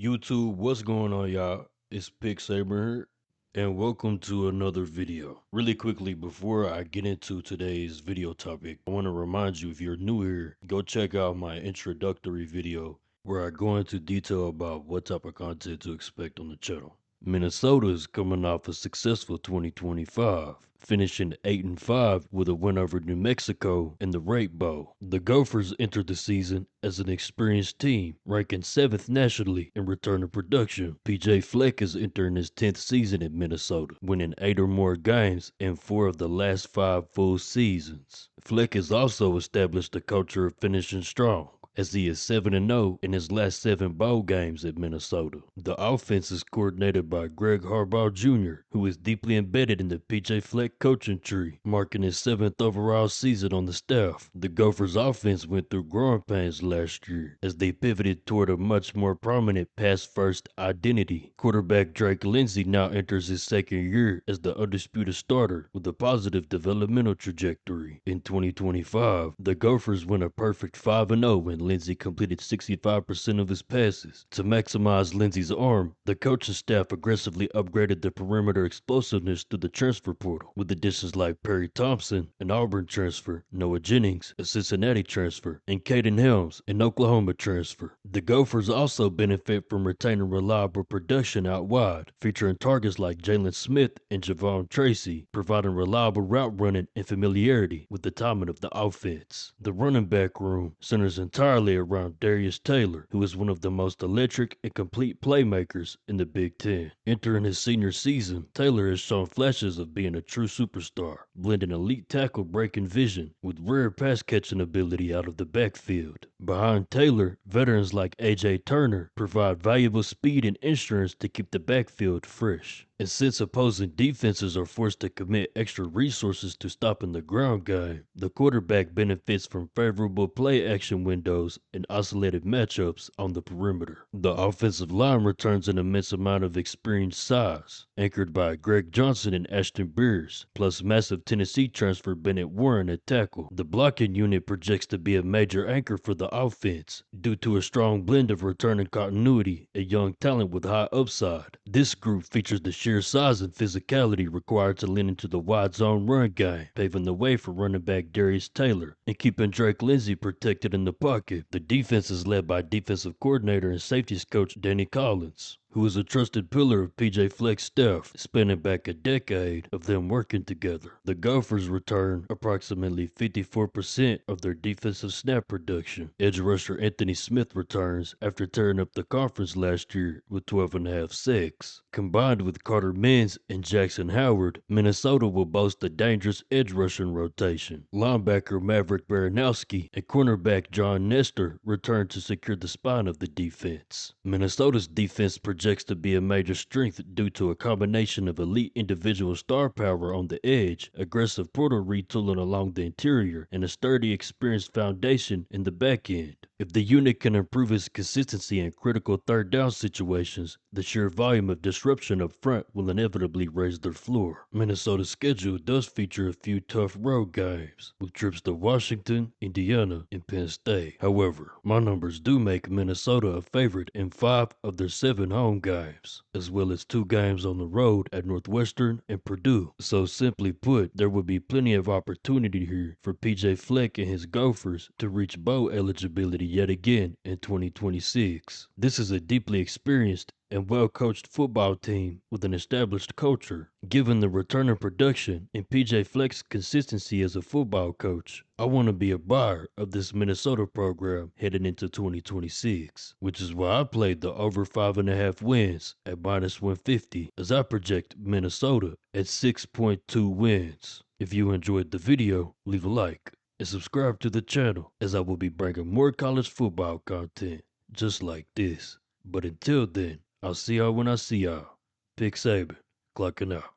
YouTube, what's going on, y'all? It's Pick Saber here, and welcome to another video. Really quickly, before I get into today's video topic, I want to remind you, if you're new here, go check out my introductory video where I go into detail about what type of content to expect on the channel. Minnesota is coming off a successful 2025, finishing 8-5 with a win over New Mexico in the Rape Bowl. The Gophers entered the season as an experienced team, ranking 7th nationally in return to production. PJ Fleck is entering his 10th season in Minnesota, winning 8 or more games in 4 of the last 5 full seasons. Fleck has also established a culture of finishing strong, as he is 7-0 in his last 7 bowl games at Minnesota. The offense is coordinated by Greg Harbaugh Jr., who is deeply embedded in the PJ Fleck coaching tree, marking his 7th overall season on the staff. The Gophers' offense went through growing pains last year as they pivoted toward a much more prominent pass-first identity. Quarterback Drake Lindsey now enters his 2nd year as the undisputed starter with a positive developmental trajectory. In 2025, the Gophers went a perfect 5-0 when Lindsey completed 65% of his passes. To maximize Lindsey's arm, the coaching staff aggressively upgraded the perimeter explosiveness through the transfer portal, with additions like Perry Thompson, an Auburn transfer, Noah Jennings, a Cincinnati transfer, and Caden Helms, an Oklahoma transfer. The Gophers also benefit from retaining reliable production out wide, featuring targets like Jalen Smith and Javon Tracy, providing reliable route running and familiarity with the timing of the offense. The running back room centers entirely around Darius Taylor, who is one of the most electric and complete playmakers in the Big Ten. Entering his senior season, Taylor has shown flashes of being a true superstar, blending elite tackle breaking vision with rare pass catching ability out of the backfield. Behind Taylor, veterans like A.J. Turner provide valuable speed and insurance to keep the backfield fresh. And since opposing defenses are forced to commit extra resources to stopping the ground game, the quarterback benefits from favorable play action windows and isolated matchups on the perimeter. The offensive line returns an immense amount of experienced size, anchored by Greg Johnson and Ashton Beers, plus massive Tennessee transfer Bennett Warren at tackle. The blocking unit projects to be a major anchor for the offense, due to a strong blend of returning continuity and young talent with high upside. This group features the sheer size and physicality required to lean into the wide zone run game, paving the way for running back Darius Taylor and keeping Drake Lindsey protected in the pocket. The defense is led by defensive coordinator and safeties coach Danny Collins, who is a trusted pillar of PJ Fleck's staff, spanning back a decade of them working together. The Gophers return approximately 54% of their defensive snap production. Edge rusher Anthony Smith returns after tearing up the conference last year with 12.5 sacks. Combined with Carter Mins and Jackson Howard, Minnesota will boast a dangerous edge rushing rotation. Linebacker Maverick Baranowski and cornerback John Nestor return to secure the spine of the defense. Minnesota's defense projects to be a major strength due to a combination of elite individual star power on the edge, aggressive portal retooling along the interior, and a sturdy, experienced foundation in the back end. If the unit can improve its consistency in critical third down situations, the sheer volume of disruption up front will inevitably raise their floor. Minnesota's schedule does feature a few tough road games, with trips to Washington, Indiana, and Penn State. However, my numbers do make Minnesota a favorite in 5 of their 7 home games, as well as 2 games on the road at Northwestern and Purdue. So simply put, there will be plenty of opportunity here for PJ Fleck and his Gophers to reach bowl eligibility yet again in 2026. This is a deeply experienced and well-coached football team with an established culture. Given the return of production and PJ Fleck's consistency as a football coach, I want to be a buyer of this Minnesota program heading into 2026, which is why I played the over 5.5 wins at -150, as I project Minnesota at 6.2 wins. If you enjoyed the video, leave a like and subscribe to the channel, as I will be bringing more college football content just like this. But until then, I'll see y'all when I see y'all. Pick Saban, clocking out.